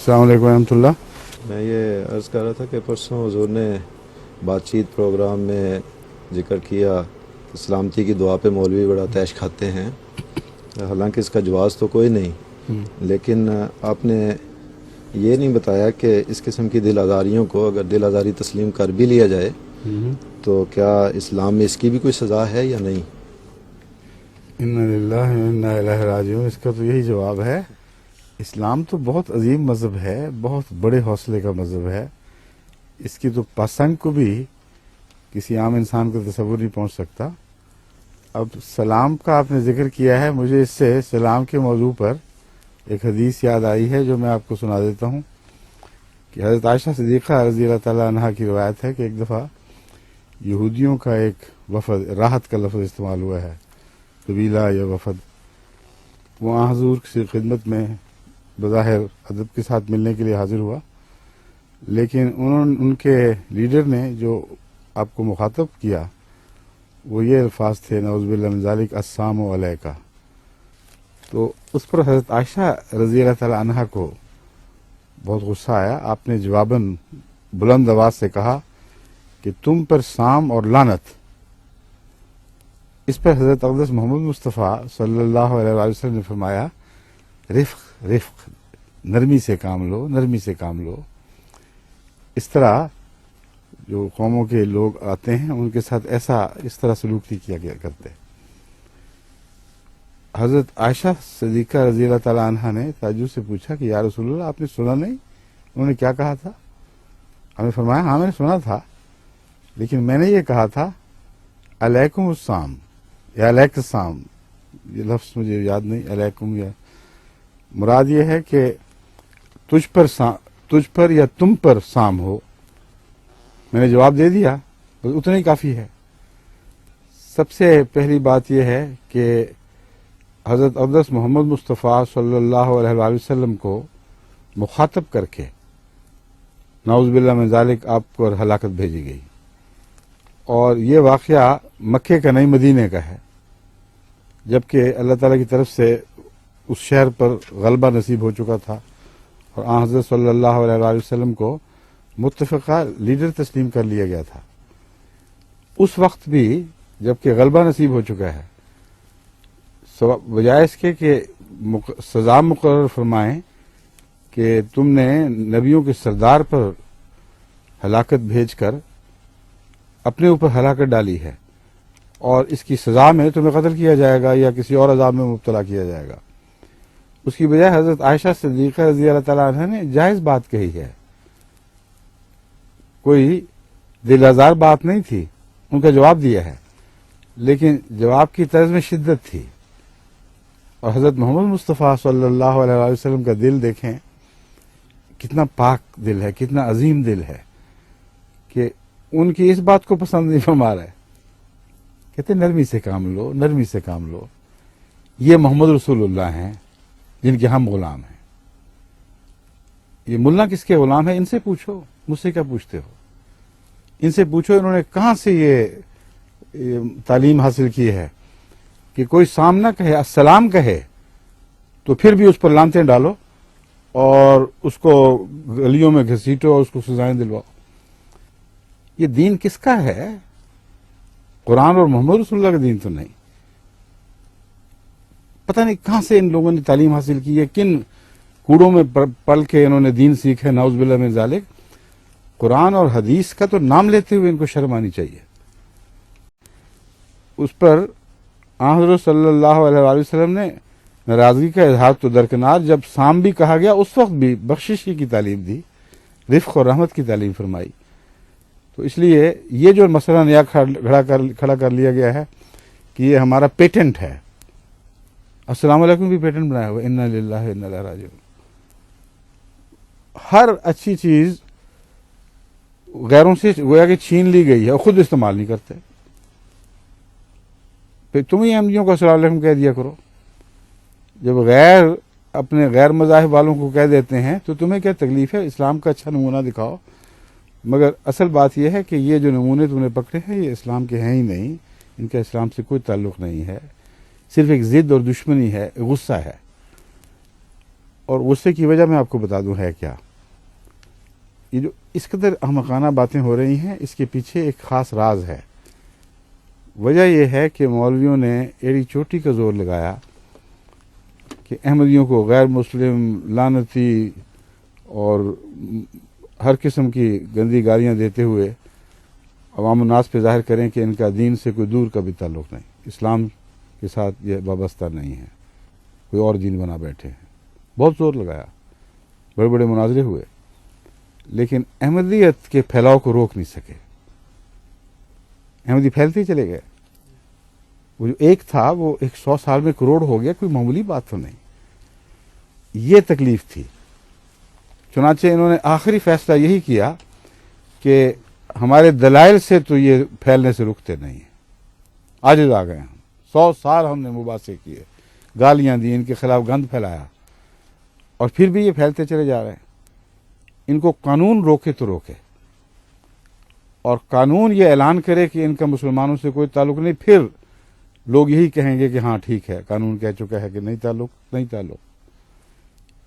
السلام علیکم ورحمۃ اللہ. میں یہ عرض کر رہا تھا کہ پرسوں حضور نے بات چیت پروگرام میں ذکر کیا کہ سلامتی کی دعا پہ مولوی بڑا تیش کھاتے ہیں، حالانکہ اس کا جواز تو کوئی نہیں، لیکن آپ نے یہ نہیں بتایا کہ اس قسم کی دل آزاریوں کو اگر دل آزاری تسلیم کر بھی لیا جائے تو کیا اسلام میں اس کی بھی کوئی سزا ہے یا نہیں؟ انا للہ و انا الیہ راجعون. اس کا تو یہی جواب ہے. اسلام تو بہت عظیم مذہب ہے، بہت بڑے حوصلے کا مذہب ہے. اس کی تو پسند کو بھی کسی عام انسان کو تصور نہیں پہنچ سکتا. اب سلام کا آپ نے ذکر کیا ہے، مجھے اس سے سلام کے موضوع پر ایک حدیث یاد آئی ہے جو میں آپ کو سنا دیتا ہوں کہ حضرت عائشہ صدیقہ رضی اللہ تعالیٰ عنہا کی روایت ہے کہ ایک دفعہ یہودیوں کا ایک وفد، راحت کا لفظ استعمال ہوا ہے، قبیلہ یا وفد، وہ حضور کی خدمت میں بظاہر ادب کے ساتھ ملنے کے لیے حاضر ہوا، لیکن ان کے لیڈر نے جو آپ کو مخاطب کیا وہ یہ الفاظ تھے، نعوذ باللہ من ذالک السلام علیکہ. تو اس پر حضرت عائشہ رضی اللہ تعالی عنہا کو بہت غصہ آیا. آپ نے جواباً بلند آواز سے کہا کہ تم پر سام اور لعنت. اس پر حضرت اقدس محمد مصطفیٰ صلی اللہ علیہ وآلہ وسلم نے فرمایا رفق رفق، نرمی سے کام لو، نرمی سے کام لو. اس طرح جو قوموں کے لوگ آتے ہیں ان کے ساتھ اس طرح سلوک نہیں کیا کرتے. حضرت عائشہ صدیقہ رضی اللہ تعالی عنہا نے تعجب سے پوچھا کہ یا رسول اللہ، آپ نے سنا نہیں انہوں نے کیا کہا تھا؟ ہمیں فرمایا ہاں میں نے سنا تھا، لیکن میں نے یہ کہا تھا علیکم السلام یا علیک السلام. یہ لفظ مجھے یاد نہیں، علیکم یا مراد یہ ہے کہ تجھ پر یا تم پر سام ہو. میں نے جواب دے دیا، بس اتنا ہی کافی ہے. سب سے پہلی بات یہ ہے کہ حضرت اقدس محمد مصطفیٰ صلی اللہ علیہ وآلہ وسلم کو مخاطب کر کے نعوذ باللہ من ذالک آپ کو ہلاکت بھیجی گئی. اور یہ واقعہ مکے کا نہیں مدینے کا ہے، جبکہ اللہ تعالیٰ کی طرف سے اس شہر پر غلبہ نصیب ہو چکا تھا اور آن حضرت صلی اللہ علیہ وآلہ وسلم کو متفقہ لیڈر تسلیم کر لیا گیا تھا. اس وقت بھی جبکہ غلبہ نصیب ہو چکا ہے، بجائے اس کے کہ سزا مقرر فرمائیں کہ تم نے نبیوں کے سردار پر ہلاکت بھیج کر اپنے اوپر ہلاکت ڈالی ہے اور اس کی سزا میں تمہیں قتل کیا جائے گا یا کسی اور عذاب میں مبتلا کیا جائے گا، اس کی بجائے حضرت عائشہ صدیقہ رضی اللہ تعالیٰ عنہ نے جائز بات کہی ہے. کوئی دل آزار بات نہیں تھی، ان کا جواب دیا ہے، لیکن جواب کی طرز میں شدت تھی. اور حضرت محمد مصطفیٰ صلی اللہ علیہ وآلہ وسلم کا دل دیکھیں کتنا پاک دل ہے، کتنا عظیم دل ہے کہ ان کی اس بات کو پسند نہیں فرما رہے. کہتے نرمی سے کام لو، نرمی سے کام لو. یہ محمد رسول اللہ ہیں جن کے ہم غلام ہیں. یہ ملا کس کے غلام ہیں؟ ان سے پوچھو، مجھ سے کیا پوچھتے ہو؟ ان سے پوچھو انہوں نے کہاں سے یہ تعلیم حاصل کی ہے کہ کوئی سامنا کہے، السلام کہے تو پھر بھی اس پر لعنتیں ڈالو اور اس کو گلیوں میں گھسیٹو اور اس کو سزائیں دلواؤ. یہ دین کس کا ہے؟ قرآن اور محمد رسول اللہ کا دین تو نہیں. پتہ نہیں کہاں سے ان لوگوں نے تعلیم حاصل کی ہے، کن کوڑوں میں پل کے انہوں نے دین سیکھا. نعوذ باللہ من ذالک. قرآن اور حدیث کا تو نام لیتے ہوئے ان کو شرم آنی چاہیے. اس پر حضرت صلی اللہ علیہ وآلہ وسلم نے ناراضگی کا اظہار تو درکنار، جب سام بھی کہا گیا اس وقت بھی بخشش کی تعلیم دی، رفق اور رحمت کی تعلیم فرمائی. تو اس لیے یہ جو مسئلہ نیا کھڑا کر لیا گیا ہے کہ یہ ہمارا پیٹنٹ ہے، السلام علیکم بھی پیٹنٹ بنایا ہوا، انا للہ و انا الیہ راجعون. ہر اچھی چیز غیروں سے گویا کہ چھین لی گئی ہے اور خود استعمال نہیں کرتے. پھر تم ہی احمدیوں کو السلام علیکم کہہ دیا کرو. جب غیر اپنے غیر مذاہب والوں کو کہہ دیتے ہیں تو تمہیں کیا تکلیف ہے؟ اسلام کا اچھا نمونہ دکھاؤ. مگر اصل بات یہ ہے کہ یہ جو نمونے تم نے پکڑے ہیں یہ اسلام کے ہیں ہی نہیں، ان کا اسلام سے کوئی تعلق نہیں ہے، صرف ایک ضد اور دشمنی ہے، غصہ ہے. اور غصے کی وجہ میں آپ کو بتا دوں ہے کیا. یہ جو اس قدر احمقانہ باتیں ہو رہی ہیں اس کے پیچھے ایک خاص راز ہے. وجہ یہ ہے کہ مولویوں نے ایڑی چوٹی کا زور لگایا کہ احمدیوں کو غیر مسلم، لعنتی اور ہر قسم کی گندی گالیاں دیتے ہوئے عوام الناس پہ ظاہر کریں کہ ان کا دین سے کوئی دور کا بھی تعلق نہیں، اسلام کے ساتھ یہ وابستہ نہیں ہے، کوئی اور دین بنا بیٹھے ہیں. بہت زور لگایا، بڑے بڑے مناظرے ہوئے، لیکن احمدیت کے پھیلاؤ کو روک نہیں سکے. احمدی پھیلتے ہی چلے گئے. وہ جو ایک تھا وہ 100 سال میں کروڑ ہو گیا، کوئی معمولی بات تو نہیں. یہ تکلیف تھی. چنانچہ انہوں نے آخری فیصلہ یہی کیا کہ ہمارے دلائل سے تو یہ پھیلنے سے رکتے نہیں ہیں. عاجز آ گئے ہم. 100 سال ہم نے مباحثے کیے، گالیاں دی، ان کے خلاف گند پھیلایا، اور پھر بھی یہ پھیلتے چلے جا رہے ہیں. ان کو قانون روکے تو روکے، اور قانون یہ اعلان کرے کہ ان کا مسلمانوں سے کوئی تعلق نہیں، پھر لوگ یہی کہیں گے کہ ہاں ٹھیک ہے، قانون کہہ چکا ہے کہ نہیں تعلق.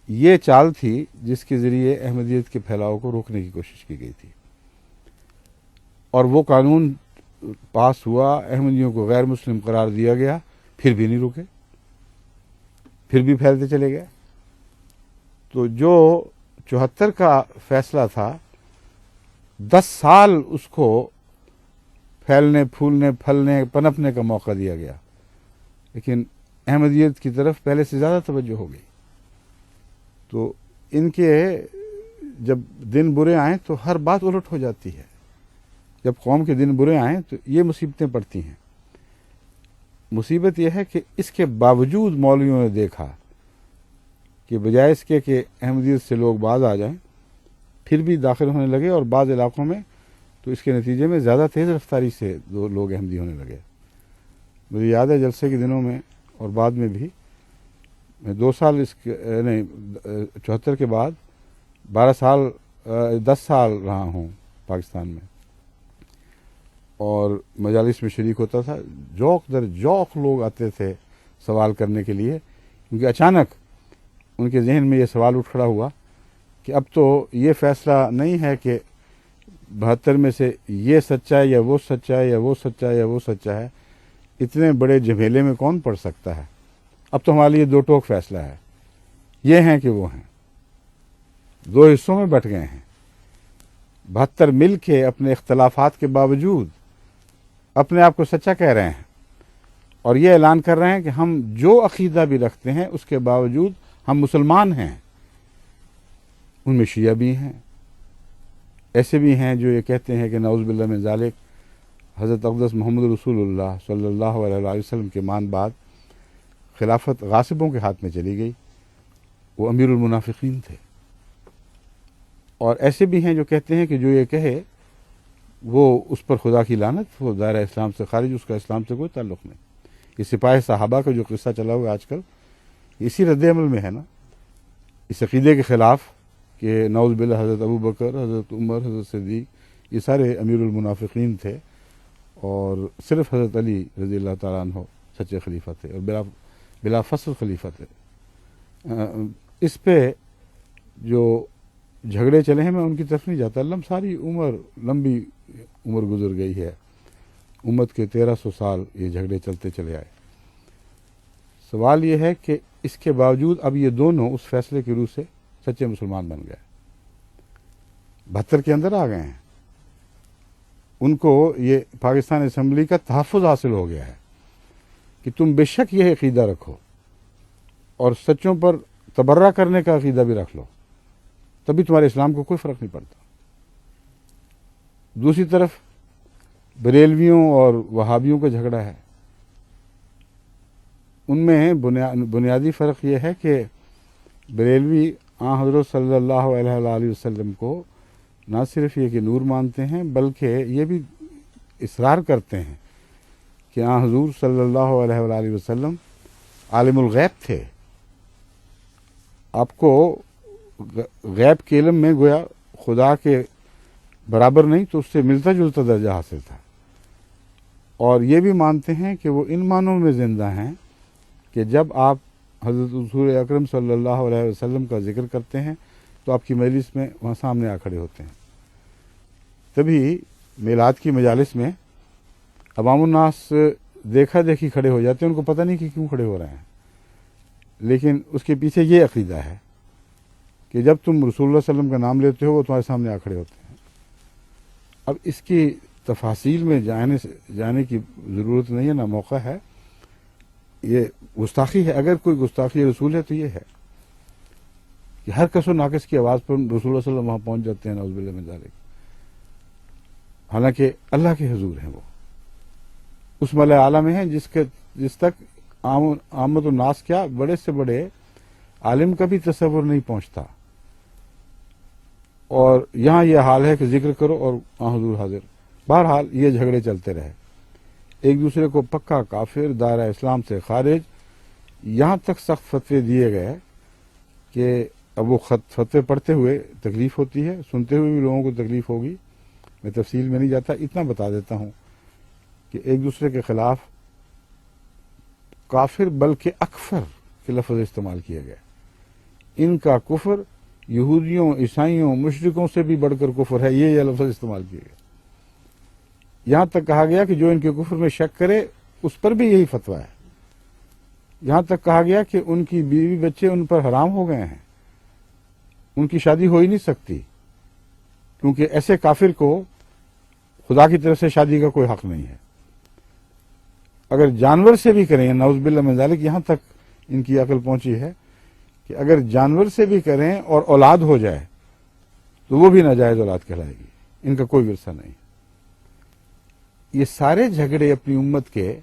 یہ چال تھی جس کے ذریعے احمدیت کے پھیلاؤ کو روکنے کی کوشش کی گئی تھی. اور وہ قانون پاس ہوا، احمدیوں کو غیر مسلم قرار دیا گیا، پھر بھی نہیں رکے، پھر بھی پھیلتے چلے گئے. تو جو 74 کا فیصلہ تھا، 10 سال اس کو پھیلنے، پھولنے، پھلنے، پنپنے کا موقع دیا گیا، لیکن احمدیت کی طرف پہلے سے زیادہ توجہ ہو گئی. تو ان کے جب دن برے آئیں تو ہر بات الٹ ہو جاتی ہے. جب قوم کے دن برے آئیں تو یہ مصیبتیں پڑتی ہیں. مصیبت یہ ہے کہ اس کے باوجود مولویوں نے دیکھا کہ بجائے اس کے کہ احمدیت سے لوگ باز آ جائیں، پھر بھی داخل ہونے لگے، اور بعض علاقوں میں تو اس کے نتیجے میں زیادہ تیز رفتاری سے لوگ احمدی ہونے لگے. مجھے یاد ہے جلسے کے دنوں میں اور بعد میں بھی، میں 2 سال 74 کے بعد 10 سال رہا ہوں پاکستان میں، اور مجالس میں شریک ہوتا تھا. جوق در جوق لوگ آتے تھے سوال کرنے کے لیے، کیونکہ اچانک ان کے ذہن میں یہ سوال اٹھ کھڑا ہوا کہ اب تو یہ فیصلہ نہیں ہے کہ 72 میں سے یہ سچا ہے یا وہ سچا ہے، یا وہ سچا ہے یا وہ سچا ہے. اتنے بڑے جھمیلے میں کون پڑ سکتا ہے؟ اب تو ہمارے لیے 2 ٹوک فیصلہ ہے، یہ ہیں کہ وہ ہیں. 2 حصوں میں بٹ گئے ہیں. 72 مل کے اپنے اختلافات کے باوجود اپنے آپ کو سچا کہہ رہے ہیں، اور یہ اعلان کر رہے ہیں کہ ہم جو عقیدہ بھی رکھتے ہیں اس کے باوجود ہم مسلمان ہیں. ان میں شیعہ بھی ہیں، ایسے بھی ہیں جو یہ کہتے ہیں کہ نعوذ باللہ من ذالک، حضرت اقدس محمد رسول اللہ صلی اللہ علیہ وسلم کے مان بعد خلافت غاصبوں کے ہاتھ میں چلی گئی، وہ امیر المنافقین تھے. اور ایسے بھی ہیں جو کہتے ہیں کہ جو یہ کہے وہ اس پر خدا کی لعنت، وہ دائرہ اسلام سے خارج، اس کا اسلام سے کوئی تعلق نہیں. یہ سپاہ صحابہ کا جو قصہ چلا ہوا آج کل، اسی رد عمل میں ہے نا، اس عقیدے کے خلاف کہ نعوذ باللہ حضرت ابو بکر، حضرت عمر، حضرت صدیق، یہ سارے امیر المنافقین تھے، اور صرف حضرت علی رضی اللہ تعالیٰ عنہ سچے خلیفہ تھے، اور بلا فصل خلیفہ تھے. اس پہ جو جھگڑے چلے ہیں میں ان کی طرف نہیں جاتا. ساری لمبی عمر گزر گئی ہے، امت کے 1300 سال یہ جھگڑے چلتے چلے آئے. سوال یہ ہے کہ اس کے باوجود اب یہ دونوں اس فیصلے کی روح سے سچے مسلمان بن گئے، 72 کے اندر آ گئے ہیں. ان کو یہ پاکستان اسمبلی کا تحفظ حاصل ہو گیا ہے کہ تم بے شک یہ عقیدہ رکھو، اور سچوں پر تبرہ کرنے کا عقیدہ بھی رکھ لو، تبھی تمہارے اسلام کو کوئی فرق نہیں پڑتا. دوسری طرف بریلویوں اور وہابیوں کا جھگڑا ہے. ان میں بنیادی فرق یہ ہے کہ بریلوی حضرت صلی اللہ علیہ وآلہ وسلم کو نہ صرف یہ کہ نور مانتے ہیں، بلکہ یہ بھی اصرار کرتے ہیں کہ حضور صلی اللہ علیہ وآلہ وسلم عالم الغیب تھے. آپ کو غیب کے علم میں گویا خدا کے برابر نہیں تو اس سے ملتا جلتا درجہ حاصل تھا. اور یہ بھی مانتے ہیں کہ وہ ان معنوں میں زندہ ہیں کہ جب آپ حضرت رسول اکرم صلی اللہ علیہ وسلم کا ذکر کرتے ہیں تو آپ کی مجلس میں وہاں سامنے آ کھڑے ہوتے ہیں. تبھی میلاد کی مجالس میں عوام الناس دیکھا دیکھی کھڑے ہو جاتے ہیں، ان کو پتہ نہیں کہ کیوں کھڑے ہو رہے ہیں، لیکن اس کے پیچھے یہ عقیدہ ہے کہ جب تم رسول اللہ صلی اللہ علیہ وسلم کا نام لیتے ہو وہ تمہارے سامنے آ کھڑے ہوتے ہیں. اب اس کی تفاصیل میں جانے کی ضرورت نہیں ہے، نہ موقع ہے. یہ گستاخی ہے. اگر کوئی گستاخی رسول ہے تو یہ ہے کہ ہر کس و ناقص کی آواز پر رسول اللہ صلی اللہ علیہ وسلم وہاں پہنچ جاتے ہیں، نعوذ باللہ من ذالک، حالانکہ اللہ کے حضور ہیں. وہ اس ملأ اعلیٰ میں ہیں جس تک عامت الناس کیا بڑے سے بڑے عالم کا بھی تصور نہیں پہنچتا. اور یہاں یہ حال ہے کہ ذکر کرو اور حضور حاضر. بہرحال یہ جھگڑے چلتے رہے، ایک دوسرے کو پکا کافر، دائرہ اسلام سے خارج، یہاں تک سخت فتوے دیے گئے کہ اب وہ فتوے پڑھتے ہوئے تکلیف ہوتی ہے، سنتے ہوئے بھی لوگوں کو تکلیف ہوگی. میں تفصیل میں نہیں جاتا، اتنا بتا دیتا ہوں کہ ایک دوسرے کے خلاف کافر بلکہ اکفر کے لفظ استعمال کیے گئے. ان کا کفر یہودیوں، عیسائیوں، مشرکوں سے بھی بڑھ کر کفر ہے، یہ لفظ استعمال کیے گئے. یہاں تک کہا گیا کہ جو ان کے کفر میں شک کرے اس پر بھی یہی فتویٰ ہے. یہاں تک کہا گیا کہ ان کی بیوی بچے ان پر حرام ہو گئے ہیں، ان کی شادی ہو ہی نہیں سکتی، کیونکہ ایسے کافر کو خدا کی طرف سے شادی کا کوئی حق نہیں ہے. اگر جانور سے بھی کریں، نعوذ باللہ من ذالک، یہاں تک ان کی عقل پہنچی ہے کہ اگر جانور سے بھی کریں اور اولاد ہو جائے تو وہ بھی ناجائز اولاد کہلائے گی، ان کا کوئی ورثہ نہیں. یہ سارے جھگڑے اپنی امت کے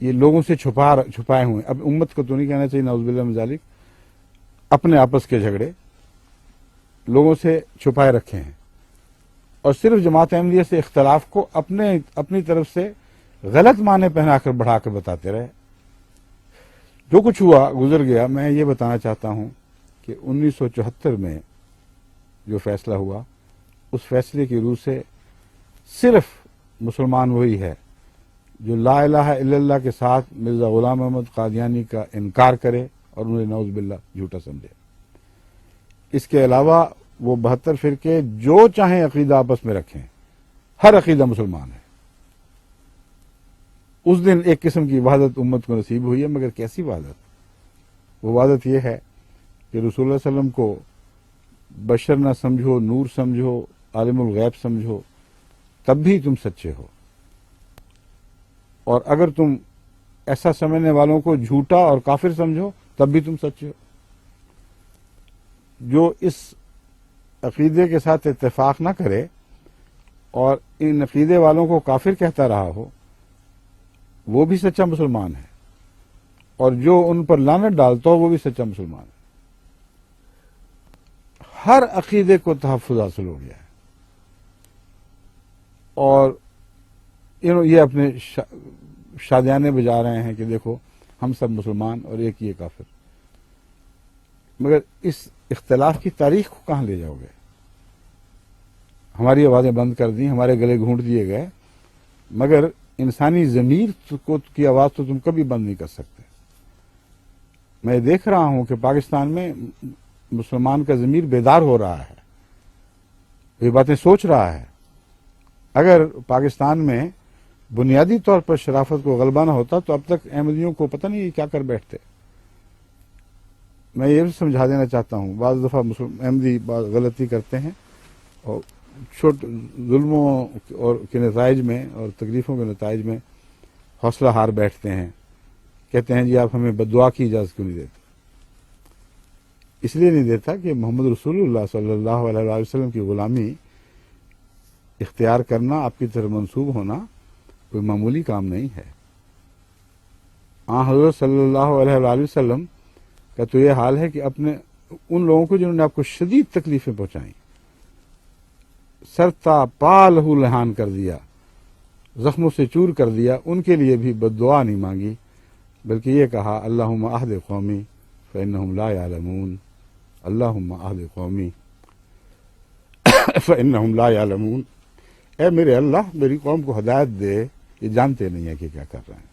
یہ لوگوں سے چھپائے ہوئے. اب امت کو تو نہیں کہنا چاہیے، نعوذ باللہ من ذالک، اپنے آپس کے جھگڑے لوگوں سے چھپائے رکھے ہیں، اور صرف جماعت احمدیہ سے اختلاف کو اپنی طرف سے غلط معنی پہنا کر بڑھا کر بتاتے رہے. جو کچھ ہوا گزر گیا. میں یہ بتانا چاہتا ہوں کہ 1974 میں جو فیصلہ ہوا، اس فیصلے کی روح سے صرف مسلمان وہی ہے جو لا الہ الا اللہ کے ساتھ مرزا غلام احمد قادیانی کا انکار کرے اور انہیں نعوذ باللہ جھوٹا سمجھے. اس کے علاوہ وہ 72 فرقے جو چاہیں عقیدہ آپس میں رکھیں، ہر عقیدہ مسلمان ہے. اس دن ایک قسم کی وحدت امت کو نصیب ہوئی ہے، مگر کیسی وحدت؟ وہ وحدت یہ ہے کہ رسول اللہ صلی اللہ علیہ وسلم کو بشر نہ سمجھو، نور سمجھو، عالم الغیب سمجھو، تب بھی تم سچے ہو. اور اگر تم ایسا سمجھنے والوں کو جھوٹا اور کافر سمجھو تب بھی تم سچے ہو. جو اس عقیدے کے ساتھ اتفاق نہ کرے اور ان عقیدے والوں کو کافر کہتا رہا ہو، وہ بھی سچا مسلمان ہے، اور جو ان پر لعنت ڈالتا ہو وہ بھی سچا مسلمان ہے. ہر عقیدے کو تحفظ حاصل ہو گیا ہے، اور یہ اپنے شادیانے بجا رہے ہیں کہ دیکھو ہم سب مسلمان اور ایک یہ کافر. مگر اس اختلاف کی تاریخ کو کہاں لے جاؤ گے؟ ہماری آوازیں بند کر دیں، ہمارے گلے گھونٹ دیے گئے، مگر انسانی ضمیر کی آواز تو تم کبھی بند نہیں کر سکتے. میں دیکھ رہا ہوں کہ پاکستان میں مسلمان کا ضمیر بیدار ہو رہا ہے، یہ باتیں سوچ رہا ہے. اگر پاکستان میں بنیادی طور پر شرافت کو غلبہ نہ ہوتا تو اب تک احمدیوں کو پتہ نہیں کیا کر بیٹھتے. میں یہ بھی سمجھا دینا چاہتا ہوں، بعض دفعہ احمدی غلطی کرتے ہیں اور چھوٹے ظلموں اور کے نتائج میں اور تکلیفوں کے نتائج میں حوصلہ ہار بیٹھتے ہیں، کہتے ہیں جی آپ ہمیں بددعا کی اجازت کیوں نہیں دیتے؟ اس لیے نہیں دیتا کہ محمد رسول اللہ صلی اللہ علیہ وسلم کی غلامی اختیار کرنا، آپ کی طرف منسوب ہونا کوئی معمولی کام نہیں ہے. حضرت صلی اللہ علیہ وآلہ وسلم کا تو یہ حال ہے کہ اپنے ان لوگوں کو جنہوں نے آپ کو شدید تکلیفیں پہنچائیں، سر تا پا لہو لہان کر دیا، زخموں سے چور کر دیا، ان کے لیے بھی بددعا نہیں مانگی، بلکہ یہ کہا اللہم اہد قومی فإنہم لا یعلمون، اللہم اہد قومی فإنہم لا یعلمون. اے میرے اللہ، میری قوم کو ہدایت دے، یہ جانتے نہیں ہیں کہ کیا کر رہے ہیں.